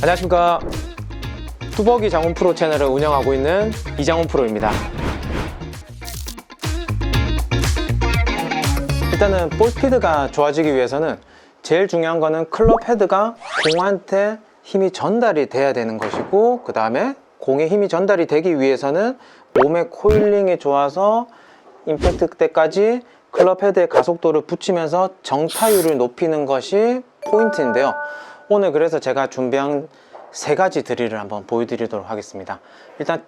안녕하십니까. 뚜벅이 장훈 프로 채널을 운영하고 있는 이장훈 프로입니다. 일단은 볼 스피드가 좋아지기 위해서는 제일 중요한 거는 클럽 헤드가 공한테 힘이 전달이 돼야 되는 것이고, 그 다음에 공에 힘이 전달이 되기 위해서는 몸의 코일링이 좋아서 임팩트 때까지 클럽 헤드의 가속도를 붙이면서 정타율을 높이는 것이 포인트인데요. 오늘 그래서 제가 준비한 세 가지 드릴을 한번 보여드리도록 하겠습니다. 일단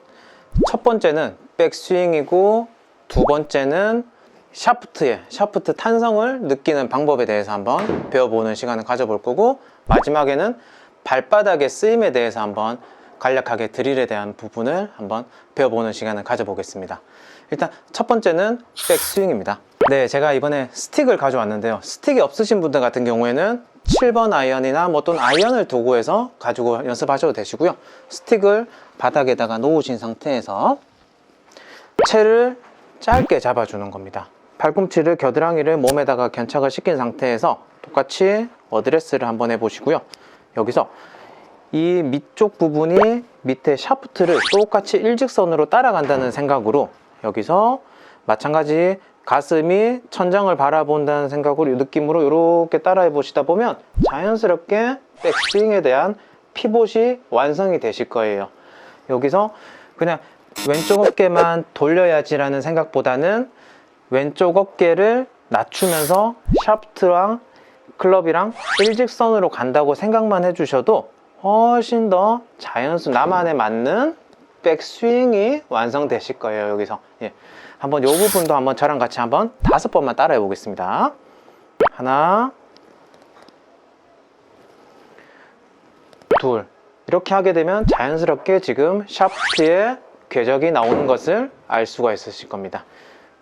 첫 번째는 백스윙이고, 두 번째는 샤프트 탄성을 느끼는 방법에 대해서 한번 배워보는 시간을 가져볼 거고, 마지막에는 발바닥의 쓰임에 대해서 한번 간략하게 드릴에 대한 부분을 한번 배워보는 시간을 가져보겠습니다. 일단 첫 번째는 백스윙입니다. 네, 제가 이번에 스틱을 가져왔는데요. 스틱이 없으신 분들 같은 경우에는 7번 아이언이나 또는 아이언을 도구 해서 가지고 연습하셔도 되시고요. 스틱을 바닥에다가 놓으신 상태에서 채를 짧게 잡아주는 겁니다. 팔꿈치를, 겨드랑이를 몸에다가 견착을 시킨 상태에서 똑같이 어드레스를 한번 해보시고요. 여기서 이 밑쪽 부분이 밑에 샤프트를 똑같이 일직선으로 따라간다는 생각으로, 여기서 마찬가지 가슴이 천장을 바라본다는 생각으로, 이 느낌으로 이렇게 따라해 보시다 보면 자연스럽게 백스윙에 대한 피봇이 완성이 되실 거예요. 여기서 그냥 왼쪽 어깨만 돌려야지라는 생각보다는 왼쪽 어깨를 낮추면서 샤프트랑 클럽이랑 일직선으로 간다고 생각만 해주셔도 훨씬 더 나만에 맞는 백스윙이 완성되실 거예요. 여기서 한번 이 부분도 한번 저랑 같이 한번 5번만 따라해 보겠습니다. 하나, 둘. 이렇게 하게 되면 자연스럽게 지금 샤프트에 궤적이 나오는 것을 알 수가 있으실 겁니다.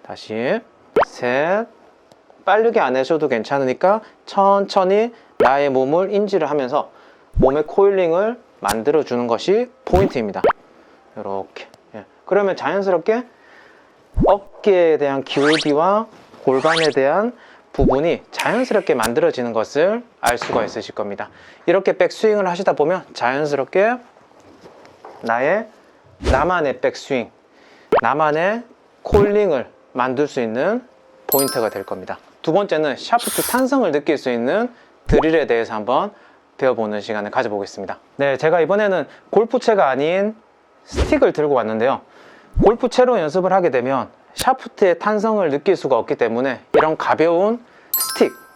다시 셋. 빠르게 안 하셔도 괜찮으니까 천천히 나의 몸을 인지를 하면서 몸의 코일링을 만들어 주는 것이 포인트입니다. 이렇게. 그러면 자연스럽게 어깨에 대한 기울기와 골반에 대한 부분이 자연스럽게 만들어지는 것을 알 수가 있으실 겁니다. 이렇게 백스윙을 하시다 보면 자연스럽게 나만의 백스윙, 나만의 코일링을 만들 수 있는 포인트가 될 겁니다. 두 번째는 샤프트 탄성을 느낄 수 있는 드릴에 대해서 한번 배워보는 시간을 가져보겠습니다. 네, 제가 이번에는 골프채가 아닌 스틱을 들고 왔는데요. 골프채로 연습을 하게 되면 샤프트의 탄성을 느낄 수가 없기 때문에 이런 가벼운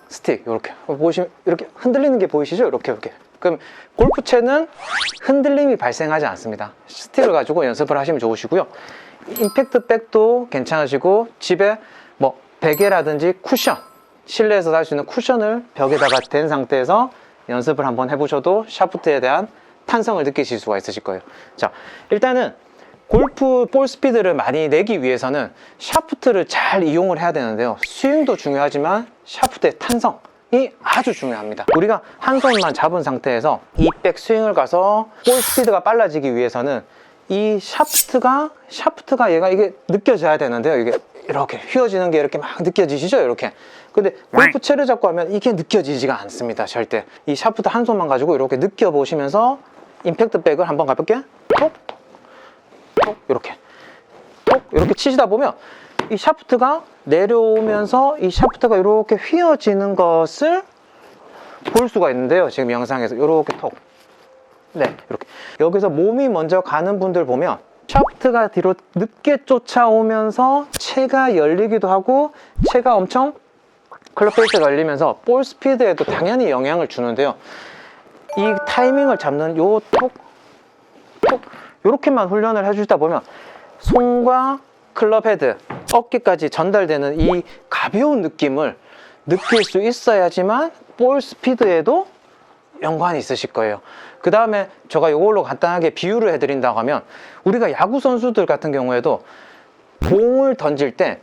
스틱 이렇게 보시면 이렇게 흔들리는 게 보이시죠? 이렇게. 그럼 골프채는 흔들림이 발생하지 않습니다. 스틱을 가지고 연습을 하시면 좋으시고요. 임팩트 백도 괜찮으시고, 집에 베개라든지 쿠션, 실내에서 할 수 있는 쿠션을 벽에다가 댄 상태에서 연습을 한번 해보셔도 샤프트에 대한 탄성을 느끼실 수가 있으실 거예요. 자, 일단은 골프 볼 스피드를 많이 내기 위해서는 샤프트를 잘 이용을 해야 되는데요. 스윙도 중요하지만 샤프트의 탄성이 아주 중요합니다. 우리가 한 손만 잡은 상태에서 이 백스윙을 가서 볼 스피드가 빨라지기 위해서는 이 샤프트가 이게 느껴져야 되는데요. 이게 이렇게 휘어지는 게 이렇게 막 느껴지시죠? 이렇게. 근데 골프채를 잡고 하면 이게 느껴지지가 않습니다. 절대. 이 샤프트 한 손만 가지고 이렇게 느껴보시면서 임팩트 백을 한번 가볍게 톡 이렇게 치시다 보면 이 샤프트가 내려오면서 이 샤프트가 이렇게 휘어지는 것을 볼 수가 있는데요. 지금 영상에서 이렇게 이렇게. 여기서 몸이 먼저 가는 분들 보면 샤프트가 뒤로 늦게 쫓아오면서 채가 열리기도 하고, 채가 엄청 클럽 페이스가 열리면서 볼 스피드에도 당연히 영향을 주는데요. 이 타이밍을 잡는 요 요렇게만 훈련을 해주다 보면 손과 클럽 헤드, 어깨까지 전달되는 이 가벼운 느낌을 느낄 수 있어야지만 볼 스피드에도 연관이 있으실 거예요. 그 다음에 제가 이걸로 간단하게 비유를 해드린다고 하면, 우리가 야구 선수들 같은 경우에도 공을 던질 때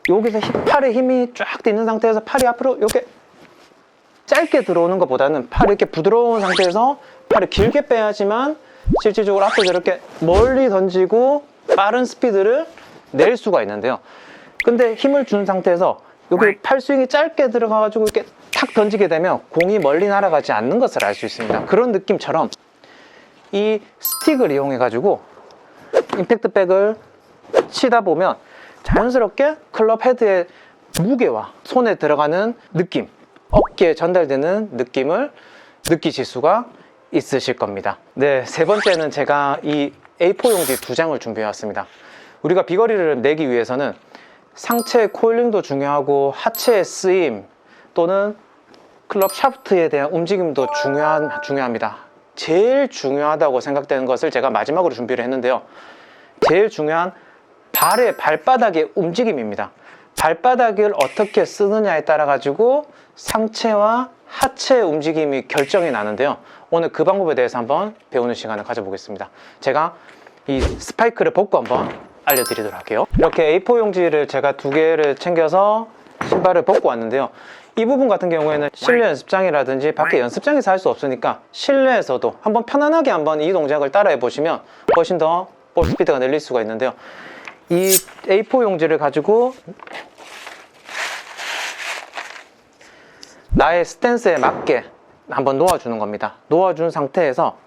여기서 팔에 힘이 쫙 있는 상태에서 팔이 앞으로 이렇게 짧게 들어오는 것보다는 팔이 이렇게 부드러운 상태에서 팔을 길게 빼야지만 실질적으로 앞에서 이렇게 멀리 던지고 빠른 스피드를 낼 수가 있는데요. 근데 힘을 준 상태에서 여기 팔 스윙이 짧게 들어가가지고 이렇게 탁 던지게 되면 공이 멀리 날아가지 않는 것을 알 수 있습니다. 그런 느낌처럼 이 스틱을 이용해 가지고 임팩트 백을 치다 보면 자연스럽게 클럽 헤드의 무게와 손에 들어가는 느낌, 어깨에 전달되는 느낌을 느끼실 수가 있으실 겁니다. 네, 세 번째는 제가 이 A4 용지 2장을 준비해 왔습니다. 우리가 비거리를 내기 위해서는 상체 코일링도 중요하고 하체의 쓰임 또는 클럽 샤프트에 대한 움직임도 중요합니다. 제일 중요하다고 생각되는 것을 제가 마지막으로 준비를 했는데요. 제일 중요한 발바닥의 움직임입니다. 발바닥을 어떻게 쓰느냐에 따라 가지고 상체와 하체의 움직임이 결정이 나는데요. 오늘 그 방법에 대해서 한번 배우는 시간을 가져보겠습니다. 제가 이 스파이크를 벗고 한번 알려드리도록 할게요. 이렇게 A4 용지를 제가 2개를 챙겨서 신발을 벗고 왔는데요. 이 부분 같은 경우에는 실내 연습장이라든지 밖에 연습장에서 할 수 없으니까 실내에서도 한번 편안하게 한번 이 동작을 따라해 보시면 훨씬 더 볼 스피드가 늘릴 수가 있는데요. 이 A4 용지를 가지고 나의 스탠스에 맞게 한번 놓아주는 겁니다. 놓아준 상태에서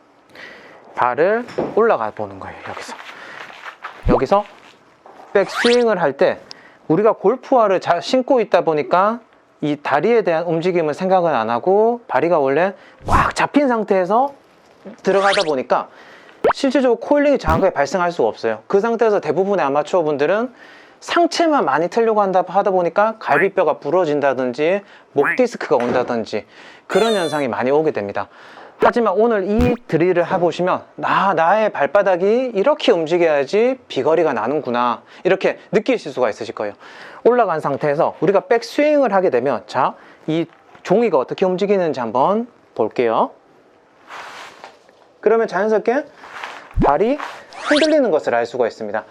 발을 올라가 보는 거예요. 여기서 백스윙을 할 때 우리가 골프화를 잘 신고 있다 보니까 이 다리에 대한 움직임을 생각은 안 하고 다리가 원래 꽉 잡힌 상태에서 들어가다 보니까 실질적으로 코일링이 정확하게 발생할 수가 없어요. 그 상태에서 대부분의 아마추어 분들은 상체만 많이 틀려고 하다 보니까 갈비뼈가 부러진다든지 목 디스크가 온다든지 그런 현상이 많이 오게 됩니다. 하지만 오늘 이 드릴을 해보시면 나의 발바닥이 이렇게 움직여야지 비거리가 나는구나 이렇게 느끼실 수가 있으실 거예요. 올라간 상태에서 우리가 백스윙을 하게 되면 자, 이 종이가 어떻게 움직이는지 한번 볼게요. 그러면 자연스럽게 발이 흔들리는 것을 알 수가 있습니다.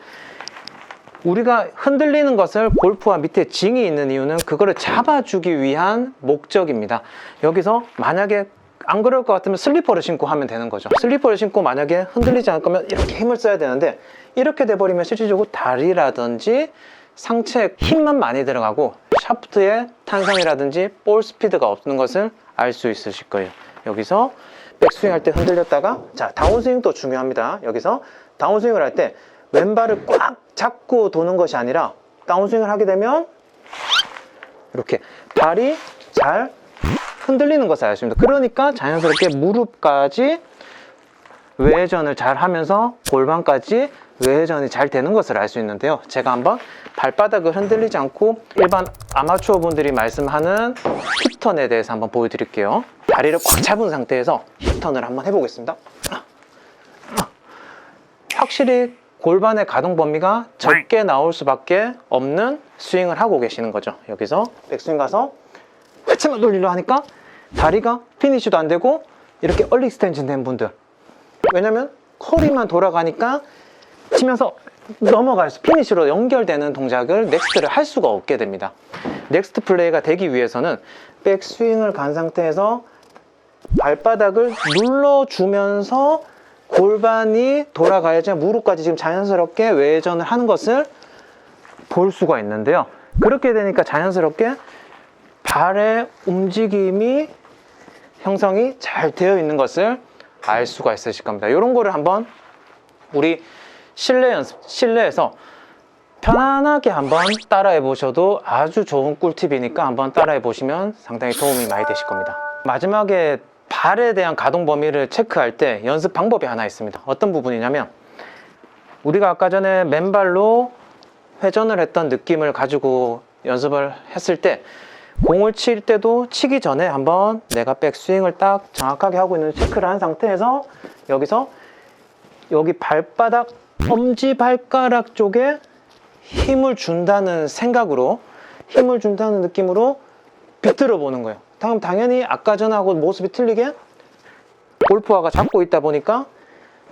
우리가 흔들리는 것을 골프화 밑에 징이 있는 이유는 그거를 잡아주기 위한 목적입니다. 여기서 만약에 안 그럴 것 같으면 슬리퍼를 신고 하면 되는 거죠. 슬리퍼를 신고 만약에 흔들리지 않을 거면 이렇게 힘을 써야 되는데 이렇게 돼버리면 실질적으로 다리라든지 상체에 힘만 많이 들어가고 샤프트의 탄성이라든지 볼 스피드가 없는 것을 알 수 있으실 거예요. 여기서 백스윙 할 때 흔들렸다가 자, 다운스윙도 중요합니다. 여기서 다운스윙을 할 때 왼발을 꽉 잡고 도는 것이 아니라 다운스윙을 하게 되면 이렇게 발이 잘 흔들리는 것을 알 수 있습니다. 그러니까 자연스럽게 무릎까지 외회전을 잘 하면서 골반까지 외회전이 잘 되는 것을 알 수 있는데요. 제가 한번 발바닥을 흔들리지 않고 일반 아마추어 분들이 말씀하는 힙턴에 대해서 한번 보여드릴게요. 다리를 꽉 잡은 상태에서 힙턴을 한번 해보겠습니다. 확실히 골반의 가동 범위가 적게 나올 수밖에 없는 스윙을 하고 계시는 거죠. 여기서 백스윙 가서 하체만 돌리려 하니까 다리가 피니쉬도 안 되고 이렇게 얼리 익스텐션 된 분들, 왜냐면 커리만 돌아가니까 치면서 넘어가서 피니쉬로 연결되는 동작을 넥스트를 할 수가 없게 됩니다. 넥스트 플레이가 되기 위해서는 백스윙을 간 상태에서 발바닥을 눌러주면서 골반이 돌아가야지 무릎까지 지금 자연스럽게 외회전을 하는 것을 볼 수가 있는데요. 그렇게 되니까 자연스럽게 발의 움직임이 형성이 잘 되어 있는 것을 알 수가 있으실 겁니다. 이런 거를 한번 우리 실내에서 편안하게 한번 따라해 보셔도 아주 좋은 꿀팁이니까 한번 따라해 보시면 상당히 도움이 많이 되실 겁니다. 마지막에 발에 대한 가동 범위를 체크할 때 연습 방법이 하나 있습니다. 어떤 부분이냐면 우리가 아까 전에 맨발로 회전을 했던 느낌을 가지고 연습을 했을 때 공을 칠 때도 치기 전에 한번 내가 백스윙을 딱 정확하게 하고 있는 체크를 한 상태에서 여기서 여기 발바닥 엄지발가락 쪽에 힘을 준다는 생각으로, 힘을 준다는 느낌으로 비틀어 보는 거예요. 다음 당연히 아까 전하고 모습이 틀리게 골프화가 잡고 있다 보니까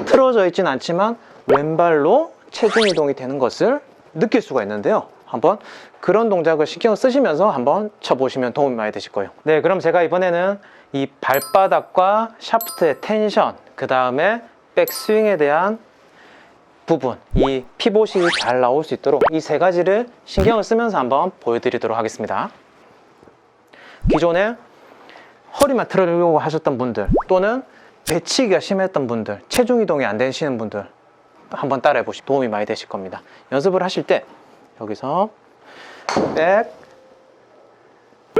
틀어져 있진 않지만 왼발로 체중 이동이 되는 것을 느낄 수가 있는데요. 한번 그런 동작을 신경 쓰시면서 한번 쳐보시면 도움이 많이 되실 거예요. 네, 그럼 제가 이번에는 이 발바닥과 샤프트의 텐션, 그 다음에 백스윙에 대한 부분, 이 피봇이 잘 나올 수 있도록 이 세 가지를 신경을 쓰면서 한번 보여드리도록 하겠습니다. 기존에 허리만 틀으려고 하셨던 분들, 또는 배치기가 심했던 분들, 체중 이동이 안 되시는 분들 한번 따라해 보시면 도움이 많이 되실 겁니다. 연습을 하실 때 여기서 백,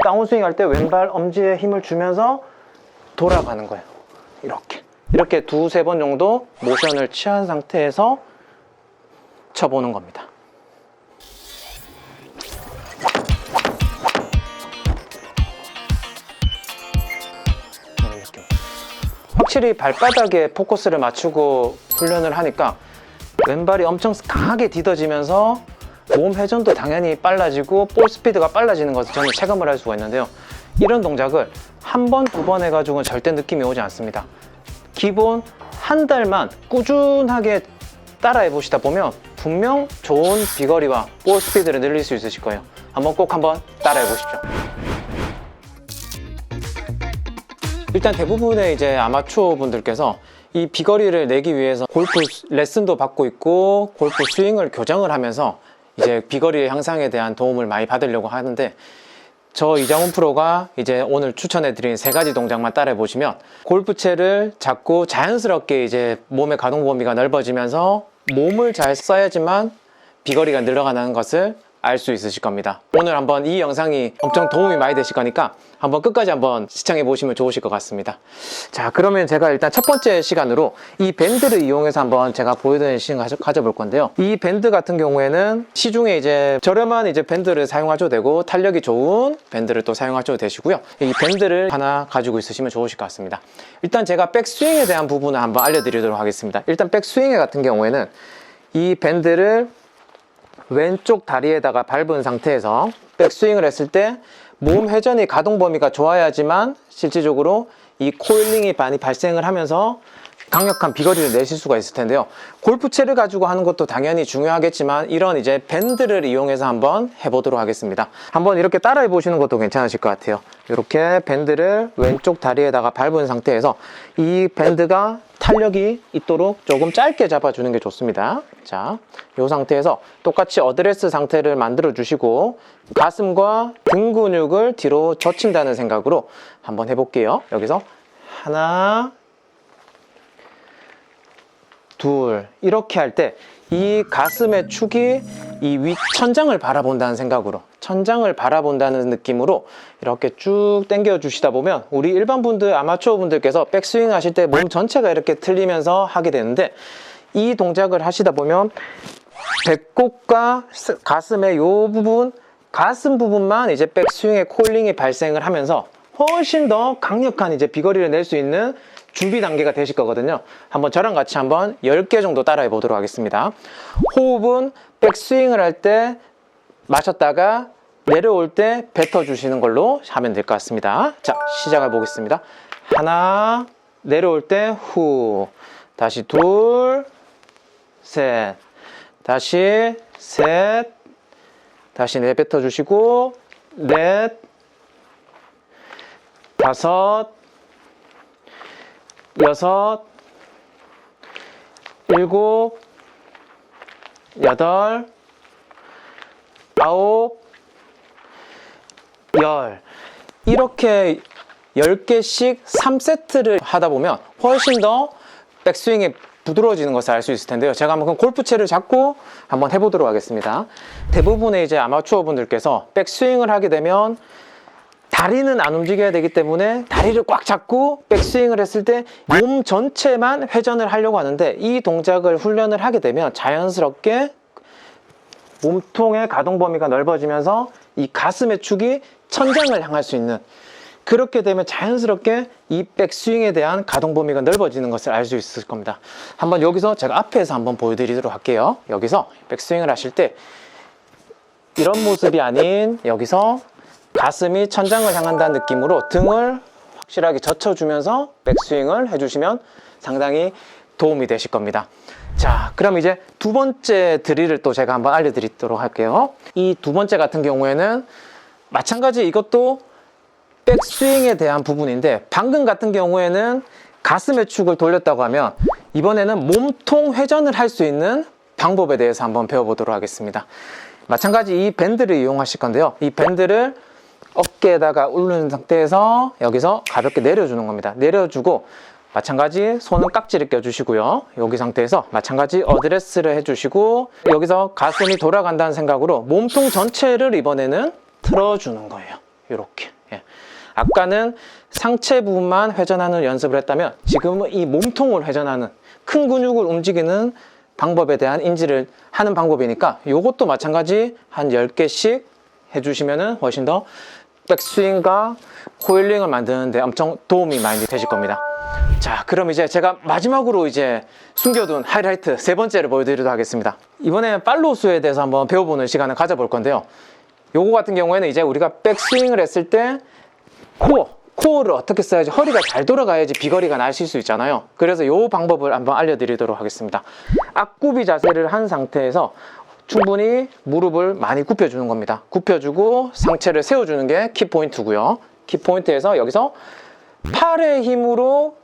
다운스윙 할 때 왼발 엄지에 힘을 주면서 돌아가는 거예요. 이렇게 두세 번 정도 모션을 취한 상태에서 쳐보는 겁니다. 확실히 발바닥에 포커스를 맞추고 훈련을 하니까 왼발이 엄청 강하게 디뎌지면서 몸 회전도 당연히 빨라지고 볼 스피드가 빨라지는 것을 저는 체감을 할 수가 있는데요. 이런 동작을 한 번, 두 번 해가지고는 절대 느낌이 오지 않습니다. 기본 한 달만 꾸준하게 따라해 보시다 보면 분명 좋은 비거리와 볼 스피드를 늘릴 수 있으실 거예요. 꼭 한번 따라해 보십시오. 일단 대부분의 이제 아마추어 분들께서 이 비거리를 내기 위해서 골프 레슨도 받고 있고 골프 스윙을 교정을 하면서 이제 비거리 향상에 대한 도움을 많이 받으려고 하는데, 저 이장훈 프로가 이제 오늘 추천해드린 3가지 동작만 따라해 보시면 골프채를 잡고 자연스럽게 이제 몸의 가동 범위가 넓어지면서 몸을 잘 써야지만 비거리가 늘어가는 것을 알 수 있으실 겁니다. 오늘 한번 이 영상이 엄청 도움이 많이 되실 거니까 한번 끝까지 한번 시청해 보시면 좋으실 것 같습니다. 자, 그러면 제가 일단 첫 번째 시간으로 이 밴드를 이용해서 한번 제가 보여드리는 시간 가져볼 건데요. 이 밴드 같은 경우에는 시중에 이제 저렴한 이제 밴드를 사용하셔도 되고 탄력이 좋은 밴드를 또 사용하셔도 되시고요. 이 밴드를 하나 가지고 있으시면 좋으실 것 같습니다. 일단 제가 백스윙에 대한 부분을 한번 알려드리도록 하겠습니다. 일단 백스윙 같은 경우에는 이 밴드를 왼쪽 다리에다가 밟은 상태에서 백스윙을 했을 때 몸 회전이 가동 범위가 좋아야지만 실질적으로 이 코일링이 많이 발생을 하면서 강력한 비거리를 내실 수가 있을 텐데요. 골프채를 가지고 하는 것도 당연히 중요하겠지만 이런 이제 밴드를 이용해서 한번 해보도록 하겠습니다. 한번 이렇게 따라해 보시는 것도 괜찮으실 것 같아요. 이렇게 밴드를 왼쪽 다리에다가 밟은 상태에서 이 밴드가 탄력이 있도록 조금 짧게 잡아주는 게 좋습니다. 자, 이 상태에서 똑같이 어드레스 상태를 만들어 주시고 가슴과 등 근육을 뒤로 젖힌다는 생각으로 한번 해볼게요. 여기서 하나, 둘, 이렇게 할 때 이 가슴의 축이 이 위 천장을 바라본다는 생각으로, 천장을 바라본다는 느낌으로 이렇게 쭉 당겨 주시다 보면 우리 일반 분들, 아마추어 분들께서 백스윙 하실 때 몸 전체가 이렇게 틀리면서 하게 되는데, 이 동작을 하시다 보면 배꼽과 가슴의 요 부분, 가슴 부분만 이제 백스윙의 코일링이 발생을 하면서 훨씬 더 강력한 이제 비거리를 낼 수 있는 준비 단계가 되실 거거든요. 한번 저랑 같이 한번 10개 정도 따라해 보도록 하겠습니다. 호흡은 백스윙을 할 때 마셨다가 내려올 때 뱉어 주시는 걸로 하면 될 것 같습니다. 자, 시작해 보겠습니다. 하나, 내려올 때 후, 다시 둘, 셋, 다시 셋, 다시 내뱉어 주시고 넷, 다섯, 여섯, 일곱, 여덟, 아홉, 열. 이렇게 10개씩 3세트를 하다 보면 훨씬 더 백스윙이 부드러워지는 것을 알 수 있을 텐데요. 제가 한번 골프채를 잡고 한번 해보도록 하겠습니다. 대부분의 이제 아마추어 분들께서 백스윙을 하게 되면 다리는 안 움직여야 되기 때문에 다리를 꽉 잡고 백스윙을 했을 때 몸 전체만 회전을 하려고 하는데, 이 동작을 훈련을 하게 되면 자연스럽게 몸통의 가동 범위가 넓어지면서 이 가슴의 축이 천장을 향할 수 있는, 그렇게 되면 자연스럽게 이 백스윙에 대한 가동 범위가 넓어지는 것을 알 수 있을 겁니다. 한번 여기서 제가 앞에서 한번 보여드리도록 할게요. 여기서 백스윙을 하실 때 이런 모습이 아닌, 여기서 가슴이 천장을 향한다는 느낌으로 등을 확실하게 젖혀주면서 백스윙을 해주시면 상당히 도움이 되실 겁니다. 자, 그럼 이제 두 번째 드릴을 또 제가 한번 알려드리도록 할게요. 이 두 번째 같은 경우에는 마찬가지, 이것도 백스윙에 대한 부분인데, 방금 같은 경우에는 가슴의 축을 돌렸다고 하면 이번에는 몸통 회전을 할 수 있는 방법에 대해서 한번 배워보도록 하겠습니다. 마찬가지 이 밴드를 이용하실 건데요. 이 밴드를 어깨에다가 올리는 상태에서 여기서 가볍게 내려주는 겁니다. 내려주고 마찬가지 손은 깍지를 껴주시고요. 여기 상태에서 마찬가지 어드레스를 해주시고 여기서 가슴이 돌아간다는 생각으로 몸통 전체를 이번에는 틀어주는 거예요. 이렇게. 예. 아까는 상체 부분만 회전하는 연습을 했다면 지금은 이 몸통을 회전하는 큰 근육을 움직이는 방법에 대한 인지를 하는 방법이니까 이것도 마찬가지 한 10개씩 해주시면 훨씬 더 백스윙과 코일링을 만드는데 엄청 도움이 많이 되실 겁니다. 자, 그럼 이제 제가 마지막으로 이제 숨겨둔 하이라이트 세 번째를 보여드리도록 하겠습니다. 이번에 팔로우스에 대해서 한번 배워보는 시간을 가져볼 건데요. 요거 같은 경우에는 이제 우리가 백스윙을 했을 때 코어를 어떻게 써야지 허리가 잘 돌아가야지 비거리가 나실 수 있잖아요. 그래서 요 방법을 한번 알려드리도록 하겠습니다. 앞굽이 자세를 한 상태에서 충분히 무릎을 많이 굽혀주는 겁니다. 굽혀주고 상체를 세워주는 게 키포인트고요. 키포인트에서 여기서 팔의 힘으로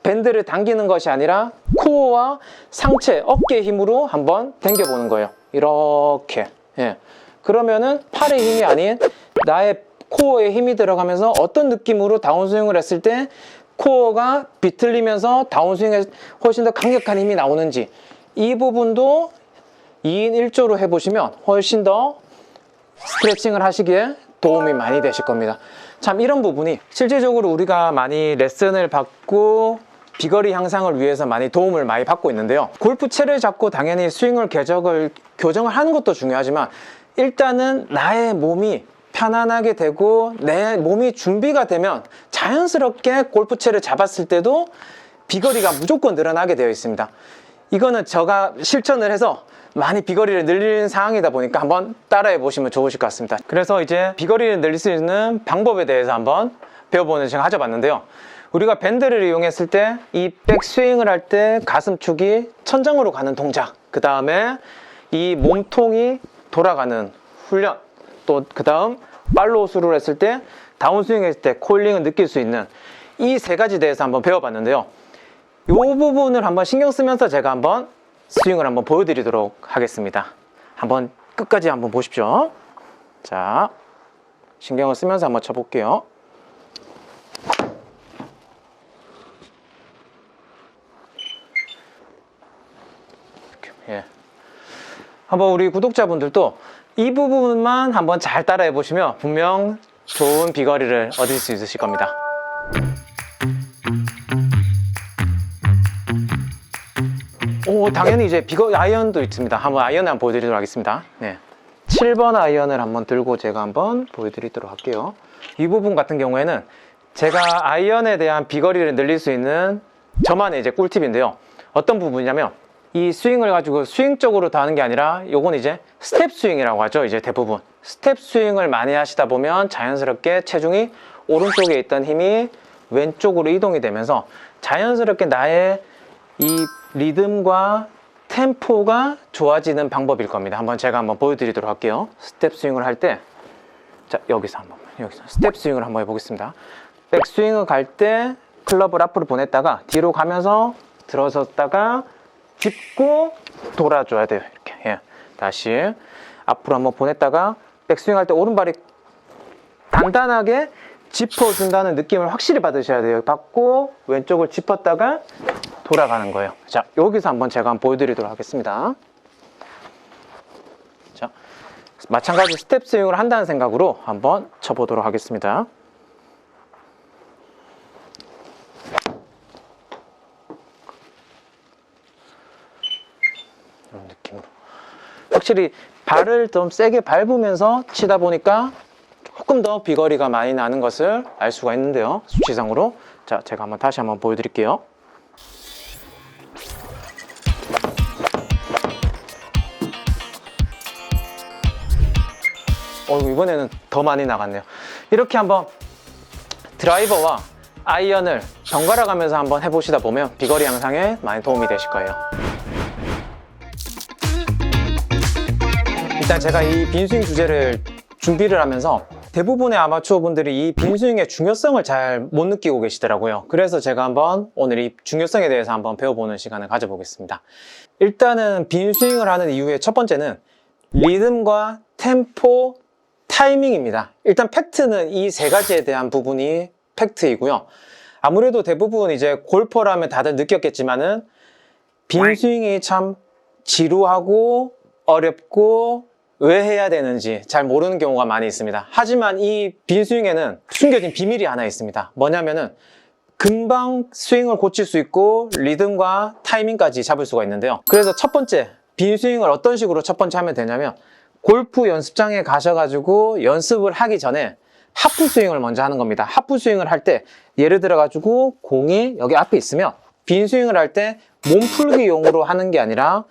밴드를 당기는 것이 아니라 코어와 상체, 어깨의 힘으로 한번 당겨보는 거예요. 이렇게. 예. 그러면은 팔의 힘이 아닌 나의 코어에 힘이 들어가면서 어떤 느낌으로 다운스윙을 했을 때 코어가 비틀리면서 다운스윙에 훨씬 더 강력한 힘이 나오는지 이 부분도 2인 1조로 해보시면 훨씬 더 스트레칭을 하시기에 도움이 많이 되실 겁니다. 참 이런 부분이 실질적으로 우리가 많이 레슨을 받고 비거리 향상을 위해서 많이 도움을 많이 받고 있는데요. 골프채를 잡고 당연히 스윙을 교정을 하는 것도 중요하지만 일단은 나의 몸이 편안하게 되고 내 몸이 준비가 되면 자연스럽게 골프채를 잡았을 때도 비거리가 무조건 늘어나게 되어 있습니다. 이거는 제가 실천을 해서 많이 비거리를 늘리는 상황이다 보니까 한번 따라해 보시면 좋으실 것 같습니다. 그래서 이제 비거리를 늘릴 수 있는 방법에 대해서 한번 배워보는 시간 가져봤는데요. 우리가 밴드를 이용했을 때 이 백스윙을 할 때 가슴축이 천장으로 가는 동작, 그 다음에 이 몸통이 돌아가는 훈련, 또 그 다음 팔로우스루를 했을 때 다운스윙 했을 때 코일링을 느낄 수 있는 이 세 가지 대해서 한번 배워봤는데요. 이 부분을 한번 신경 쓰면서 제가 한번 스윙을 한번 보여드리도록 하겠습니다. 한번 끝까지 한번 보십시오. 자, 신경을 쓰면서 한번 쳐볼게요. 예. 한번 우리 구독자분들도 이 부분만 한번 잘 따라해 보시면 분명 좋은 비거리를 얻을 수 있으실 겁니다. 당연히 이제 아이언도 있습니다. 한번 아이언을 한번 보여드리도록 하겠습니다. 네. 7번 아이언을 한번 들고 제가 한번 보여드리도록 할게요. 이 부분 같은 경우에는 제가 아이언에 대한 비거리를 늘릴 수 있는 저만의 이제 꿀팁인데요. 어떤 부분이냐면 이 스윙을 가지고 스윙적으로 다 하는 게 아니라 요건 이제 스텝 스윙이라고 하죠. 이제 대부분 스텝 스윙을 많이 하시다 보면 자연스럽게 체중이 오른쪽에 있던 힘이 왼쪽으로 이동이 되면서 자연스럽게 나의 이 리듬과 템포가 좋아지는 방법일 겁니다. 제가 한번 보여드리도록 할게요. 스텝 스윙을 할 때, 자, 여기서 스텝 스윙을 한번 해보겠습니다. 백스윙을 갈 때 클럽을 앞으로 보냈다가 뒤로 가면서 들어섰다가 짚고 돌아줘야 돼요. 이렇게. 예. 다시 앞으로 한번 보냈다가 백스윙 할 때 오른발이 단단하게 짚어준다는 느낌을 확실히 받으셔야 돼요. 받고 왼쪽을 짚었다가 돌아가는 거예요. 자, 여기서 한번 제가 한번 보여드리도록 하겠습니다. 자, 마찬가지 스텝 스윙을 한다는 생각으로 한번 쳐보도록 하겠습니다. 이런 느낌으로. 확실히 발을 좀 세게 밟으면서 치다 보니까 조금 더 비거리가 많이 나는 것을 알 수가 있는데요. 수치상으로. 자, 제가 다시 한번 보여드릴게요. 이번에는 더 많이 나갔네요. 이렇게 한번 드라이버와 아이언을 번갈아 가면서 한번 해보시다 보면 비거리 향상에 많이 도움이 되실 거예요. 일단 제가 이 빈스윙 주제를 준비를 하면서 대부분의 아마추어 분들이 이 빈스윙의 중요성을 잘 못 느끼고 계시더라고요. 그래서 제가 한번 오늘 이 중요성에 대해서 한번 배워보는 시간을 가져보겠습니다. 일단은 빈스윙을 하는 이유의 첫 번째는 리듬과 템포, 타이밍입니다. 일단 팩트는 이 세 가지에 대한 부분이 팩트이고요. 아무래도 대부분 이제 골퍼라면 다들 느꼈겠지만은 빈 스윙이 참 지루하고 어렵고 왜 해야 되는지 잘 모르는 경우가 많이 있습니다. 하지만 이 빈 스윙에는 숨겨진 비밀이 하나 있습니다. 뭐냐면은 금방 스윙을 고칠 수 있고 리듬과 타이밍까지 잡을 수가 있는데요. 그래서 첫 번째, 빈 스윙을 어떤 식으로 첫 번째 하면 되냐면 골프 연습장에 가셔가지고 연습을 하기 전에 하프 스윙을 먼저 하는 겁니다. 하프 스윙을 할 때 예를 들어 가지고 공이 여기 앞에 있으면 빈 스윙을 할 때 몸풀기용으로 하는 게 아니라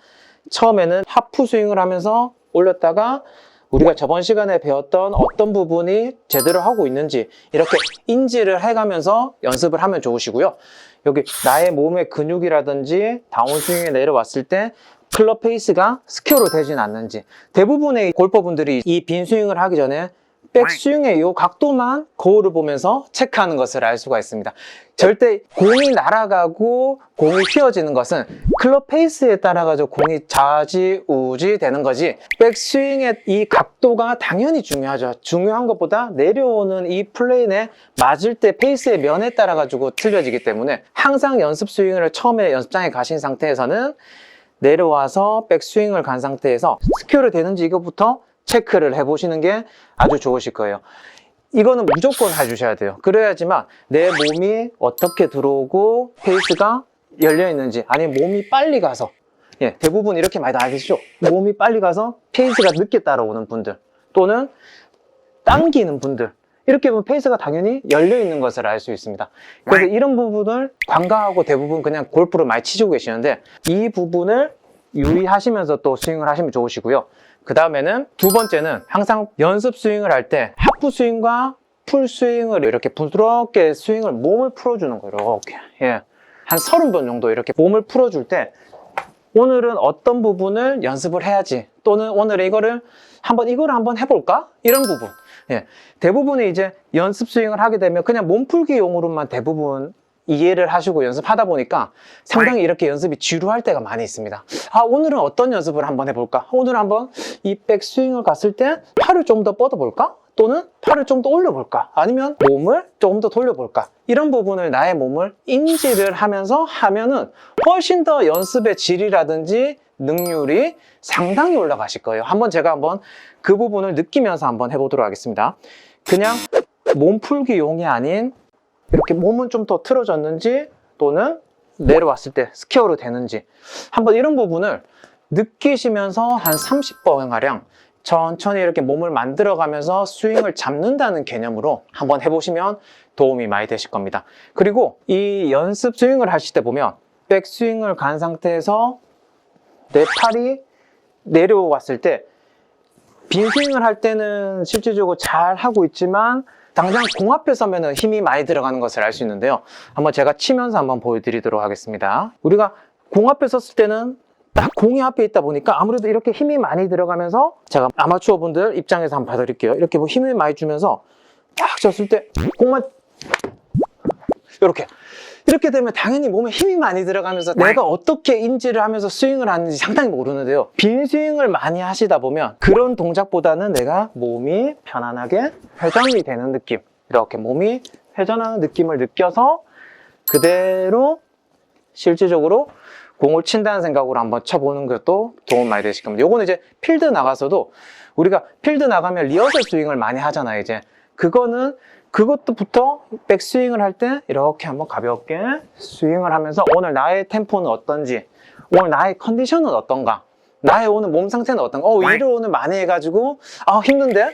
처음에는 하프 스윙을 하면서 올렸다가 우리가 저번 시간에 배웠던 어떤 부분이 제대로 하고 있는지 이렇게 인지를 해가면서 연습을 하면 좋으시고요. 여기 나의 몸의 근육이라든지 다운스윙에 내려왔을 때 클럽 페이스가 스퀘어로 되진 않는지, 대부분의 골퍼분들이 이 빈 스윙을 하기 전에 백스윙의 이 각도만 거울을 보면서 체크하는 것을 알 수가 있습니다. 절대 공이 날아가고 공이 휘어지는 것은 클럽 페이스에 따라 가지고 공이 좌지우지 되는 거지, 백스윙의 이 각도가 당연히 중요하죠. 중요한 것보다 내려오는 이 플레인에 맞을 때 페이스의 면에 따라 가지고 틀려지기 때문에 항상 연습 스윙을 처음에 연습장에 가신 상태에서는 내려와서 백스윙을 간 상태에서 스퀘어로 되는지 이것부터 체크를 해보시는 게 아주 좋으실 거예요. 이거는 무조건 해주셔야 돼요. 그래야지만 내 몸이 어떻게 들어오고 페이스가 열려 있는지, 아니면 몸이 빨리 가서, 대부분 이렇게 많이 나시죠. 몸이 빨리 가서 페이스가 늦게 따라오는 분들, 또는 당기는 분들, 이렇게 보면 페이스가 당연히 열려 있는 것을 알 수 있습니다. 그래서 이런 부분을 관광하고 대부분 그냥 골프를 많이 치시고 계시는데, 이 부분을 유의하시면서 또 스윙을 하시면 좋으시고요. 그 다음에는 두 번째는 항상 연습 스윙을 할 때 하프 스윙과 풀 스윙을 이렇게 부드럽게 스윙을 몸을 풀어주는 거예요. 이렇게 한 30번 정도 이렇게 몸을 풀어줄 때 오늘은 어떤 부분을 연습을 해야지, 또는 오늘은 이거를 한번 해볼까? 이런 부분. 대부분이 이제 연습 스윙을 하게 되면 그냥 몸풀기용으로만 대부분 이해를 하시고 연습하다 보니까 상당히 이렇게 연습이 지루할 때가 많이 있습니다. 오늘은 어떤 연습을 한번 해볼까? 오늘 한번 이 백스윙을 갔을 때 팔을 좀 더 뻗어볼까? 또는 팔을 좀 더 올려볼까? 아니면 몸을 조금 더 돌려볼까? 이런 부분을 나의 몸을 인지를 하면서 하면은 훨씬 더 연습의 질이라든지 능률이 상당히 올라가실 거예요. 제가 한번 그 부분을 느끼면서 한번 해보도록 하겠습니다. 그냥 몸풀기용이 아닌 이렇게 몸은 좀 더 틀어졌는지, 또는 내려왔을 때 스퀘어로 되는지, 한번 이런 부분을 느끼시면서 한 30번가량 천천히 이렇게 몸을 만들어가면서 스윙을 잡는다는 개념으로 한번 해보시면 도움이 많이 되실 겁니다. 그리고 이 연습 스윙을 하실 때 보면 백스윙을 간 상태에서 내 팔이 내려왔을 때 빈 스윙을 할 때는 실질적으로 잘 하고 있지만 당장 공 앞에 서면 힘이 많이 들어가는 것을 알 수 있는데요. 한번 제가 치면서 한번 보여드리도록 하겠습니다. 우리가 공 앞에 섰을 때는 딱 공이 앞에 있다 보니까 아무래도 이렇게 힘이 많이 들어가면서, 제가 아마추어 분들 입장에서 한번 봐드릴게요. 이렇게 뭐 힘을 많이 주면서 딱 쳤을 때 공만 이렇게 되면 당연히 몸에 힘이 많이 들어가면서 내가 어떻게 인지를 하면서 스윙을 하는지 상당히 모르는데요. 빈 스윙을 많이 하시다 보면 그런 동작보다는 내가 몸이 편안하게 회전이 되는 느낌, 이렇게 몸이 회전하는 느낌을 느껴서 그대로 실질적으로 공을 친다는 생각으로 한번 쳐보는 것도 도움 많이 되실 겁니다. 요거는 이제 필드 나가서도, 우리가 필드 나가면 리허설 스윙을 많이 하잖아요. 이제 그것부터 백스윙을 할 때 이렇게 한번 가볍게 스윙을 하면서 오늘 나의 템포는 어떤지, 오늘 나의 컨디션은 어떤가, 나의 오늘 몸 상태는 어떤가, 일을 오늘 많이 해가지고 힘든데?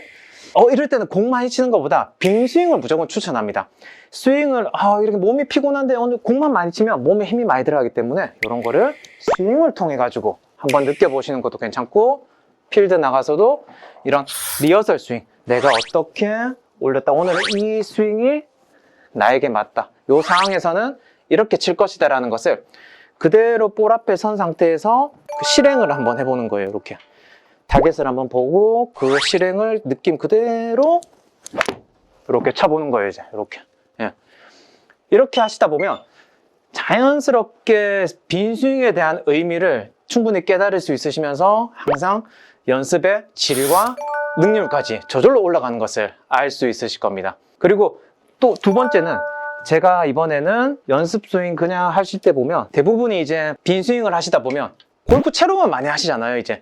이럴 때는 공 많이 치는 것보다 빈 스윙을 무조건 추천합니다. 스윙을 이렇게 몸이 피곤한데 오늘 공만 많이 치면 몸에 힘이 많이 들어가기 때문에 이런 거를 스윙을 통해 가지고 한번 느껴보시는 것도 괜찮고, 필드 나가서도 이런 리허설 스윙, 내가 어떻게 올렸다, 오늘 이 스윙이 나에게 맞다, 이 상황에서는 이렇게 칠 것이다 라는 것을 그대로 볼 앞에 선 상태에서 그 실행을 한번 해보는 거예요. 이렇게 타겟을 한번 보고 그 실행을 느낌 그대로 이렇게 쳐보는 거예요. 이제 이렇게 하시다 보면 자연스럽게 빈 스윙에 대한 의미를 충분히 깨달을 수 있으시면서 항상 연습의 질과 능률까지 저절로 올라가는 것을 알 수 있으실 겁니다. 그리고 또 두 번째는 제가 이번에는 연습 스윙 그냥 하실 때 보면 대부분이 이제 빈 스윙을 하시다 보면 골프 채로만 많이 하시잖아요. 이제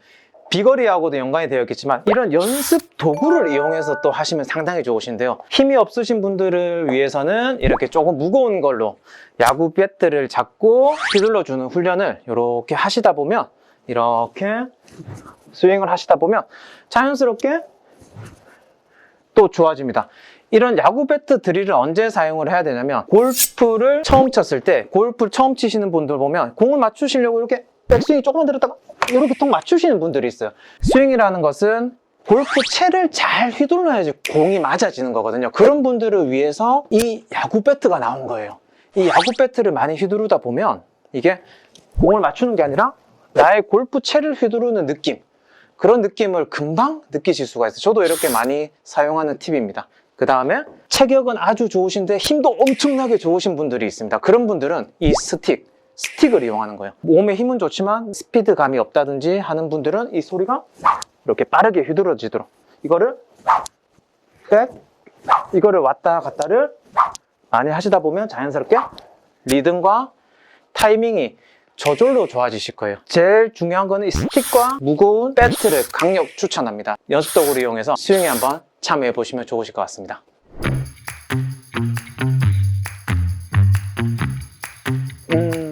비거리하고도 연관이 되어 있겠지만 이런 연습 도구를 이용해서 또 하시면 상당히 좋으신데요. 힘이 없으신 분들을 위해서는 이렇게 조금 무거운 걸로 야구 배트를 잡고 휘둘러 주는 훈련을 이렇게 하시다 보면 이렇게 스윙을 하시다 보면 자연스럽게 또 좋아집니다. 이런 야구 배트 드릴을 언제 사용을 해야 되냐면 골프를 처음 쳤을 때, 골프 처음 치시는 분들 보면 공을 맞추시려고 이렇게 백스윙이 조금만 들었다가 이렇게 통 맞추시는 분들이 있어요. 스윙이라는 것은 골프 채를 잘 휘둘러야지 공이 맞아지는 거거든요. 그런 분들을 위해서 이 야구 배트가 나온 거예요. 이 야구 배트를 많이 휘두르다 보면 이게 공을 맞추는 게 아니라 나의 골프 채를 휘두르는 느낌, 그런 느낌을 금방 느끼실 수가 있어요. 저도 이렇게 많이 사용하는 팁입니다. 그 다음에 체격은 아주 좋으신데 힘도 엄청나게 좋으신 분들이 있습니다. 그런 분들은 이 스틱을 이용하는 거예요. 몸에 힘은 좋지만 스피드감이 없다든지 하는 분들은 이 소리가 이렇게 빠르게 휘두러지도록 이거를 백, 이거를 왔다 갔다를 많이 하시다 보면 자연스럽게 리듬과 타이밍이 저절로 좋아지실 거예요. 제일 중요한 거는 이 스틱과 무거운 배트를 강력 추천합니다. 연습 도구를 이용해서 스윙에 한번 참여해 보시면 좋으실 것 같습니다.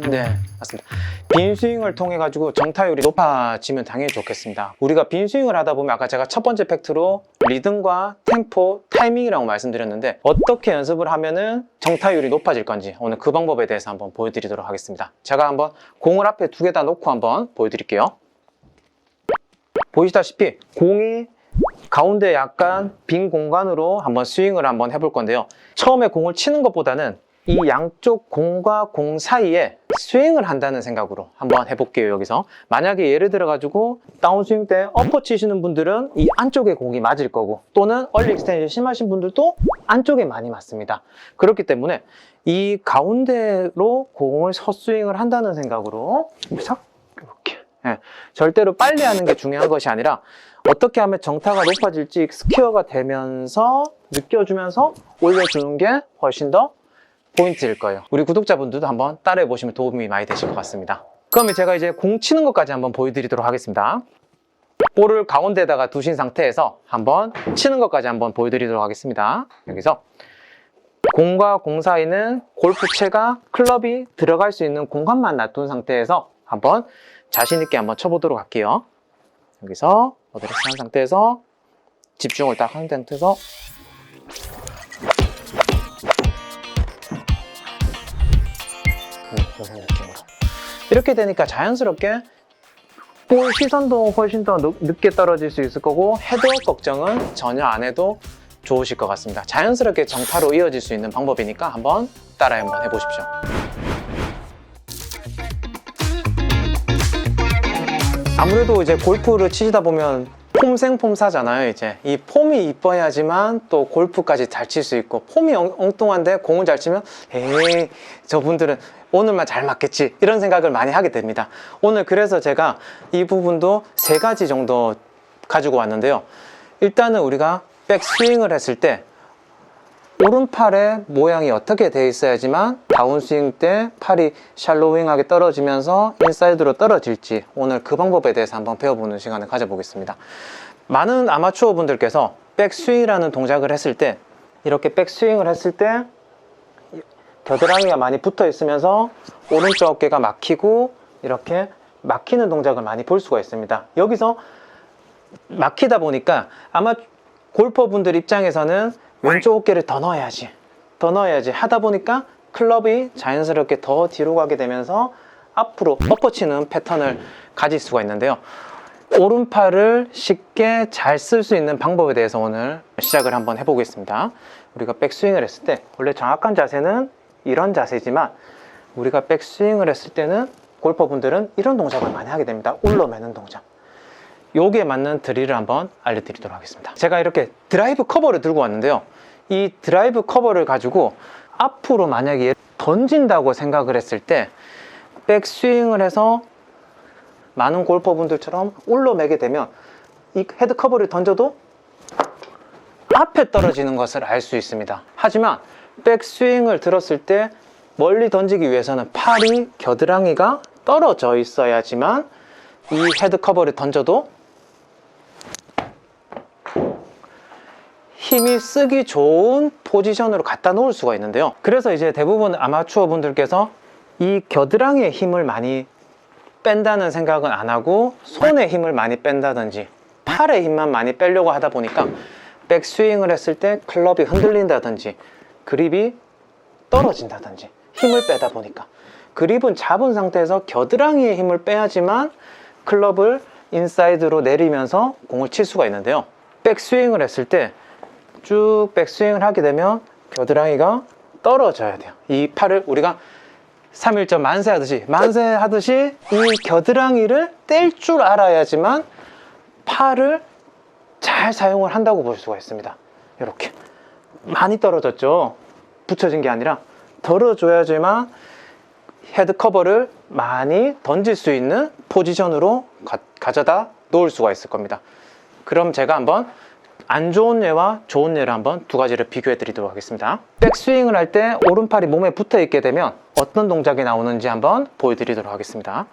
네, 맞습니다. 빈 스윙을 통해 가지고 정타율이 높아지면 당연히 좋겠습니다. 우리가 빈 스윙을 하다 보면 아까 제가 첫 번째 팩트로 리듬과 템포, 타이밍이라고 말씀드렸는데 어떻게 연습을 하면은 정타율이 높아질 건지 오늘 그 방법에 대해서 한번 보여드리도록 하겠습니다. 제가 한번 공을 앞에 두 개 다 놓고 한번 보여드릴게요. 보시다시피 공이 가운데 약간 빈 공간으로 한번 스윙을 한번 해볼 건데요. 처음에 공을 치는 것보다는 이 양쪽 공과 공 사이에 스윙을 한다는 생각으로 한번 해볼게요. 여기서 만약에 예를 들어 가지고 다운스윙 때 어퍼 치시는 분들은 이 안쪽에 공이 맞을 거고 또는 얼리 익스텐션 심하신 분들도 안쪽에 많이 맞습니다. 그렇기 때문에 이 가운데로 공을 헛스윙을 한다는 생각으로 이렇게 절대로 빨리 하는 게 중요한 것이 아니라 어떻게 하면 정타가 높아질지 스퀘어가 되면서 느껴주면서 올려주는 게 훨씬 더 포인트일 거예요. 우리 구독자분들도 한번 따라해 보시면 도움이 많이 되실 것 같습니다. 그러면 제가 이제 공 치는 것까지 한번 보여드리도록 하겠습니다. 볼을 가운데다가 두신 상태에서 한번 치는 것까지 한번 보여드리도록 하겠습니다. 여기서 공과 공 사이는 골프채가 클럽이 들어갈 수 있는 공간만 놔둔 상태에서 한번 자신 있게 한번 쳐보도록 할게요. 여기서 어드레스 한 상태에서 집중을 딱 한 상태에서 이렇게 되니까 자연스럽게 볼 시선도 훨씬 더 늦게 떨어질 수 있을 거고 헤드 걱정은 전혀 안 해도 좋으실 것 같습니다. 자연스럽게 정타로 이어질 수 있는 방법이니까 한번 따라 한번 해보십시오. 아무래도 이제 골프를 치시다 보면 폼생폼사잖아요. 이제 이 폼이 이뻐야지만 또 골프까지 잘 칠 수 있고 폼이 엉뚱한데 공을 잘 치면 에이 저분들은 오늘만 잘 맞겠지 이런 생각을 많이 하게 됩니다. 오늘 그래서 제가 이 부분도 3가지 정도 가지고 왔는데요. 일단은 우리가 백스윙을 했을 때 오른팔의 모양이 어떻게 되어 있어야지만 다운스윙 때 팔이 샬로윙하게 떨어지면서 인사이드로 떨어질지 오늘 그 방법에 대해서 한번 배워보는 시간을 가져보겠습니다. 많은 아마추어 분들께서 백스윙이라는 동작을 했을 때 이렇게 백스윙을 했을 때 겨드랑이가 많이 붙어 있으면서 오른쪽 어깨가 막히고 이렇게 막히는 동작을 많이 볼 수가 있습니다. 여기서 막히다 보니까 아마 골퍼분들 입장에서는 왼쪽 어깨를 더 넣어야지 하다 보니까 클럽이 자연스럽게 더 뒤로 가게 되면서 앞으로 엎어치는 패턴을 가질 수가 있는데요. 오른팔을 쉽게 잘 쓸 수 있는 방법에 대해서 오늘 시작을 한번 해보겠습니다. 우리가 백스윙을 했을 때 원래 정확한 자세는 이런 자세지만 우리가 백스윙을 했을 때는 골퍼분들은 이런 동작을 많이 하게 됩니다. 울러매는 동작. 요기에 맞는 드릴을 한번 알려드리도록 하겠습니다. 제가 이렇게 드라이브 커버를 들고 왔는데요. 이 드라이브 커버를 가지고 앞으로 만약에 던진다고 생각을 했을 때 백스윙을 해서 많은 골퍼분들처럼 울러매게 되면 이 헤드 커버를 던져도 앞에 떨어지는 것을 알 수 있습니다. 하지만 백스윙을 들었을 때 멀리 던지기 위해서는 팔이 겨드랑이가 떨어져 있어야지만 이 헤드 커버를 던져도 힘이 쓰기 좋은 포지션으로 갖다 놓을 수가 있는데요. 그래서 이제 대부분 아마추어 분들께서 이 겨드랑이에 힘을 많이 뺀다는 생각은 안 하고 손에 힘을 많이 뺀다든지 팔에 힘만 많이 빼려고 하다 보니까 백스윙을 했을 때 클럽이 흔들린다든지 그립이 떨어진다든지 힘을 빼다 보니까 그립은 잡은 상태에서 겨드랑이에 힘을 빼야지만 클럽을 인사이드로 내리면서 공을 칠 수가 있는데요. 백스윙을 했을 때 쭉 백스윙을 하게 되면 겨드랑이가 떨어져야 돼요. 이 팔을 우리가 3일전 만세하듯이 이 겨드랑이를 뗄 줄 알아야지만 팔을 잘 사용을 한다고 볼 수가 있습니다. 이렇게 많이 떨어졌죠. 붙여진 게 아니라 덜어줘야지만 헤드 커버를 많이 던질 수 있는 포지션으로 가져다 놓을 수가 있을 겁니다. 그럼 제가 한번 안 좋은 예와 좋은 예를 한번 두 가지를 비교해 드리도록 하겠습니다. 백스윙을 할 때 오른팔이 몸에 붙어 있게 되면 어떤 동작이 나오는지 한번 보여드리도록 하겠습니다.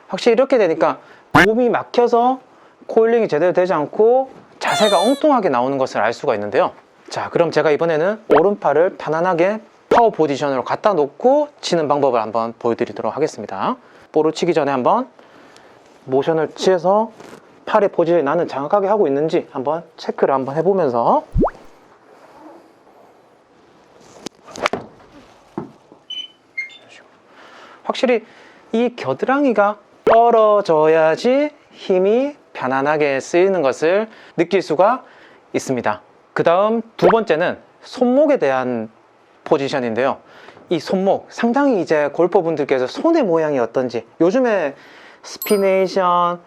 확실히 이렇게 되니까 몸이 막혀서 코일링이 제대로 되지 않고 자세가 엉뚱하게 나오는 것을 알 수가 있는데요. 자, 그럼 제가 이번에는 오른팔을 편안하게 파워 포지션으로 갖다 놓고 치는 방법을 한번 보여드리도록 하겠습니다. 볼을 치기 전에 한번 모션을 취해서 팔의 포지션이 나는 정확하게 하고 있는지 한번 체크를 한번 해보면서 확실히 이 겨드랑이가 떨어져야지 힘이 편안하게 쓰이는 것을 느낄 수가 있습니다. 그 다음 두 번째는 손목에 대한 포지션인데요. 이 손목 상당히 이제 골퍼분들께서 손의 모양이 어떤지 요즘에 스피네이션,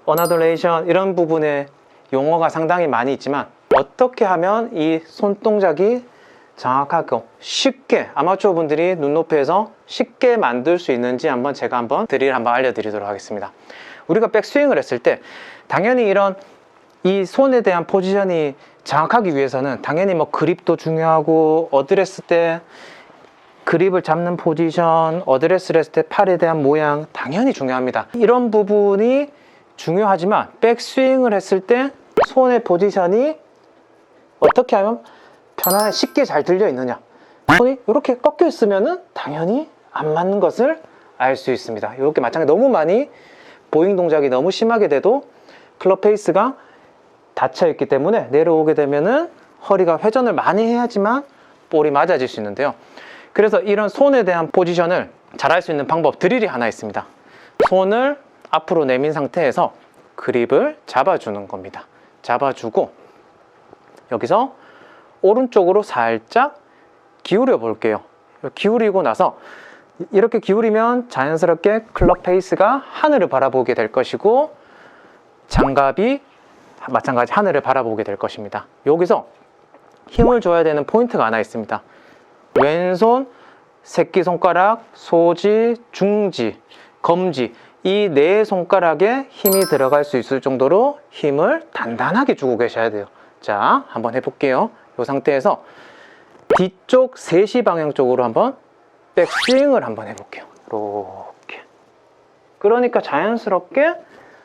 어나돌레이션 이런 부분에 용어가 상당히 많이 있지만 어떻게 하면 이 손동작이 정확하고 쉽게 아마추어 분들이 눈높이에서 쉽게 만들 수 있는지 제가 한번 알려드리도록 하겠습니다. 우리가 백스윙을 했을 때 당연히 이런 이 손에 대한 포지션이 정확하기 위해서는 당연히 뭐 그립도 중요하고 어드레스 때 그립을 잡는 포지션, 어드레스를 했을 때 팔에 대한 모양 당연히 중요합니다. 이런 부분이 중요하지만 백스윙을 했을 때 손의 포지션이 어떻게 하면 편안하게 쉽게 잘 들려 있느냐, 손이 이렇게 꺾여 있으면 당연히 안 맞는 것을 알 수 있습니다. 이렇게 마찬가지 너무 많이 보잉 동작이 너무 심하게 돼도 클럽 페이스가 닫혀 있기 때문에 내려오게 되면은 허리가 회전을 많이 해야지만 볼이 맞아질 수 있는데요. 그래서 이런 손에 대한 포지션을 잘 할 수 있는 방법 드릴이 하나 있습니다. 손을 앞으로 내민 상태에서 그립을 잡아주는 겁니다. 잡아주고 여기서 오른쪽으로 살짝 기울여 볼게요. 기울이고 나서 이렇게 기울이면 자연스럽게 클럽 페이스가 하늘을 바라보게 될 것이고 장갑이 마찬가지 하늘을 바라보게 될 것입니다. 여기서 힘을 줘야 되는 포인트가 하나 있습니다. 왼손, 새끼손가락, 소지, 중지, 검지 이 네 손가락에 힘이 들어갈 수 있을 정도로 힘을 단단하게 주고 계셔야 돼요. 자, 한번 해볼게요. 이 상태에서 뒤쪽 3시 방향 쪽으로 한번 백스윙을 한번 해볼게요. 이렇게. 그러니까 자연스럽게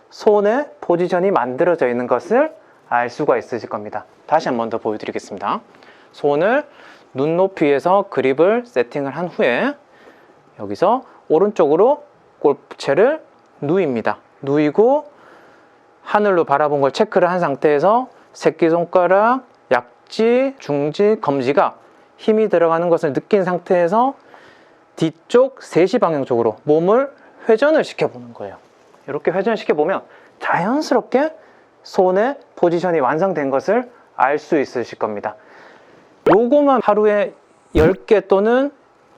손의 포지션이 만들어져 있는 것을 알 수가 있으실 겁니다. 다시 한번 더 보여드리겠습니다. 손을 눈높이에서 그립을 세팅을 한 후에 여기서 오른쪽으로 골프채를 누입니다. 누이고 하늘로 바라본 걸 체크를 한 상태에서 새끼손가락, 약지, 중지, 검지가 힘이 들어가는 것을 느낀 상태에서 뒤쪽 3시 방향 쪽으로 몸을 회전을 시켜보는 거예요. 이렇게 회전을 시켜보면 자연스럽게 손의 포지션이 완성된 것을 알 수 있으실 겁니다. 요거만 하루에 10개 또는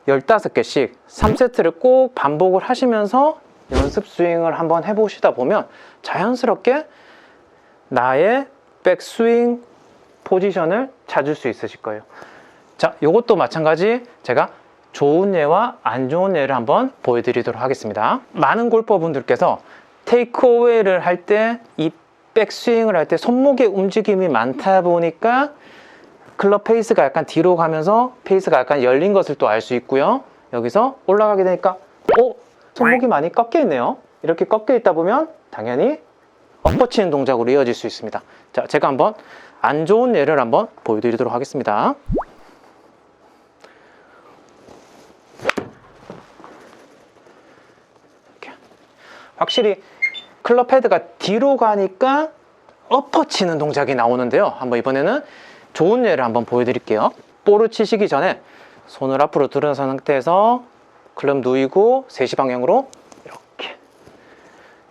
15개씩 3세트를 꼭 반복을 하시면서 연습 스윙을 한번 해보시다 보면 자연스럽게 나의 백스윙 포지션을 찾을 수 있으실 거예요. 자, 요것도 마찬가지 제가 좋은 예와 안 좋은 예를 한번 보여드리도록 하겠습니다. 많은 골퍼분들께서 테이크어웨이를 할 때, 이 백스윙을 할 때 손목의 움직임이 많다 보니까 클럽 페이스가 약간 뒤로 가면서 페이스가 약간 열린 것을 또 알 수 있고요. 여기서 올라가게 되니까 손목이 많이 꺾여 있네요. 이렇게 꺾여 있다 보면 당연히 엎어치는 동작으로 이어질 수 있습니다. 자, 제가 한번 안 좋은 예를 한번 보여드리도록 하겠습니다. 이렇게. 확실히 클럽 헤드가 뒤로 가니까 엎어치는 동작이 나오는데요. 한번 이번에는 좋은 예를 한번 보여드릴게요. 볼을 치시기 전에 손을 앞으로 들어선 상태에서 클럽 누이고 3시 방향으로 이렇게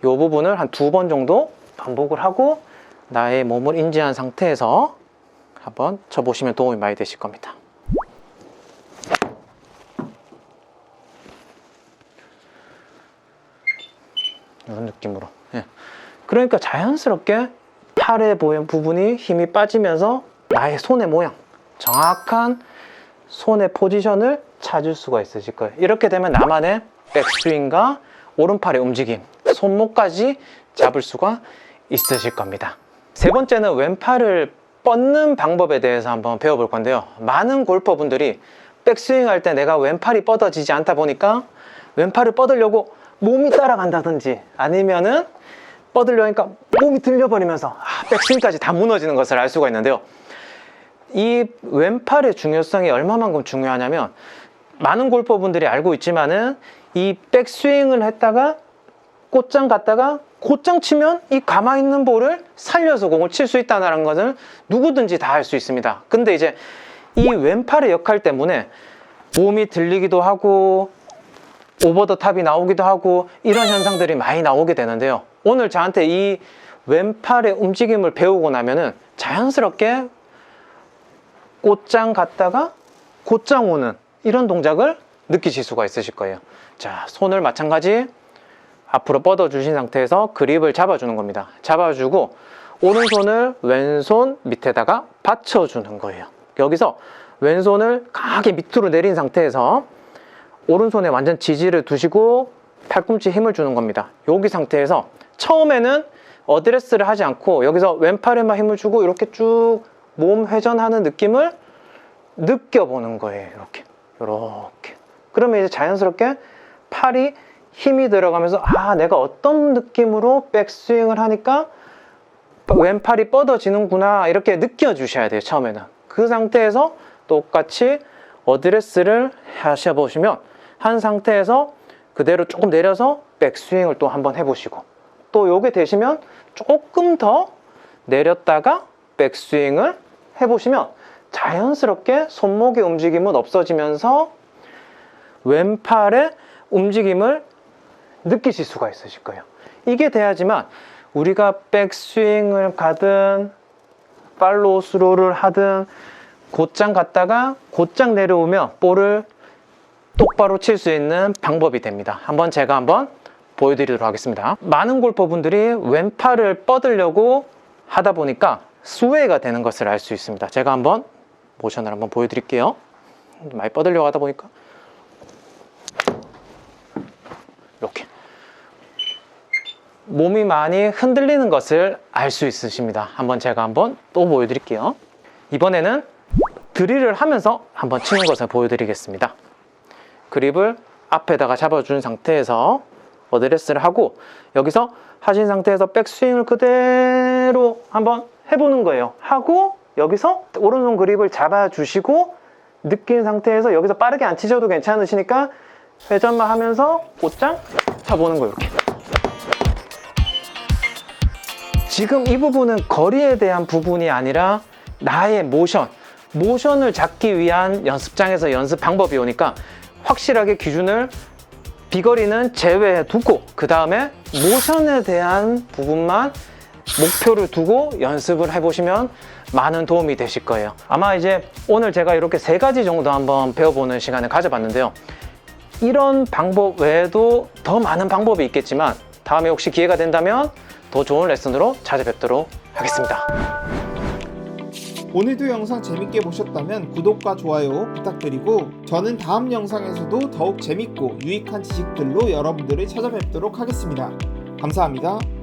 이 부분을 한 2번 정도 반복을 하고 나의 몸을 인지한 상태에서 한번 쳐보시면 도움이 많이 되실 겁니다. 이런 느낌으로. 예. 그러니까 자연스럽게 팔에 보이는 부분이 힘이 빠지면서 나의 손의 모양, 정확한 손의 포지션을 찾을 수가 있으실 거예요. 이렇게 되면 나만의 백스윙과 오른팔의 움직임, 손목까지 잡을 수가 있으실 겁니다. 세 번째는 왼팔을 뻗는 방법에 대해서 한번 배워볼 건데요. 많은 골퍼분들이 백스윙 할 때 내가 왼팔이 뻗어지지 않다 보니까 왼팔을 뻗으려고 몸이 따라간다든지 아니면은 뻗으려니까 몸이 들려버리면서 백스윙까지 다 무너지는 것을 알 수가 있는데요. 이 왼팔의 중요성이 얼마만큼 중요하냐면 많은 골퍼분들이 알고 있지만은 이 백스윙을 했다가 곧장 갔다가 곧장 치면 이 가만히 있는 볼을 살려서 공을 칠 수 있다는 것을 누구든지 다 알 수 있습니다. 근데 이제 이 왼팔의 역할 때문에 몸이 들리기도 하고 오버 더 탑이 나오기도 하고 이런 현상들이 많이 나오게 되는데요. 오늘 저한테 이 왼팔의 움직임을 배우고 나면은 자연스럽게 곧장 갔다가 곧장 오는 이런 동작을 느끼실 수가 있으실 거예요. 자, 손을 마찬가지 앞으로 뻗어 주신 상태에서 그립을 잡아주는 겁니다. 잡아주고 오른손을 왼손 밑에다가 받쳐주는 거예요. 여기서 왼손을 강하게 밑으로 내린 상태에서 오른손에 완전 지지를 두시고 팔꿈치에 힘을 주는 겁니다. 여기 상태에서 처음에는 어드레스를 하지 않고 여기서 왼팔에만 힘을 주고 이렇게 쭉 몸 회전하는 느낌을 느껴보는 거예요. 이렇게. 그러면 이제 자연스럽게 팔이 힘이 들어가면서 내가 어떤 느낌으로 백스윙을 하니까 왼팔이 뻗어지는구나 이렇게 느껴주셔야 돼요. 처음에는. 그 상태에서 똑같이 어드레스를 하셔보시면 한 상태에서 그대로 조금 내려서 백스윙을 또 한번 해보시고 또 요게 되시면 조금 더 내렸다가 백스윙을 해보시면 자연스럽게 손목의 움직임은 없어지면서 왼팔의 움직임을 느끼실 수가 있으실 거예요. 이게 돼야지만 우리가 백스윙을 가든 팔로우 스로우를 하든 곧장 갔다가 곧장 내려오면 볼을 똑바로 칠 수 있는 방법이 됩니다. 제가 한번 보여드리도록 하겠습니다. 많은 골퍼분들이 왼팔을 뻗으려고 하다 보니까 스웨이가 되는 것을 알 수 있습니다. 제가 한번 모션을 한번 보여드릴게요. 많이 뻗으려고 하다 보니까 이렇게 몸이 많이 흔들리는 것을 알 수 있으십니다. 제가 한번 또 보여드릴게요. 이번에는 드릴을 하면서 한번 치는 것을 보여드리겠습니다. 그립을 앞에다가 잡아준 상태에서 어드레스를 하고 여기서 하신 상태에서 백스윙을 그대로 한번 해보는 거예요. 하고 여기서 오른손 그립을 잡아주시고 느낀 상태에서 여기서 빠르게 안 치셔도 괜찮으시니까 회전만 하면서 곧장 쳐보는 거예요. 이렇게. 지금 이 부분은 거리에 대한 부분이 아니라 나의 모션을 잡기 위한 연습장에서 연습 방법이 오니까 확실하게 기준을 비거리는 제외해 두고 그 다음에 모션에 대한 부분만 목표를 두고 연습을 해보시면 많은 도움이 되실 거예요. 아마 이제 오늘 제가 이렇게 3가지 정도 한번 배워보는 시간을 가져봤는데요. 이런 방법 외에도 더 많은 방법이 있겠지만 다음에 혹시 기회가 된다면 더 좋은 레슨으로 찾아뵙도록 하겠습니다. 오늘도 영상 재밌게 보셨다면 구독과 좋아요 부탁드리고 저는 다음 영상에서도 더욱 재밌고 유익한 지식들로 여러분들을 찾아뵙도록 하겠습니다. 감사합니다.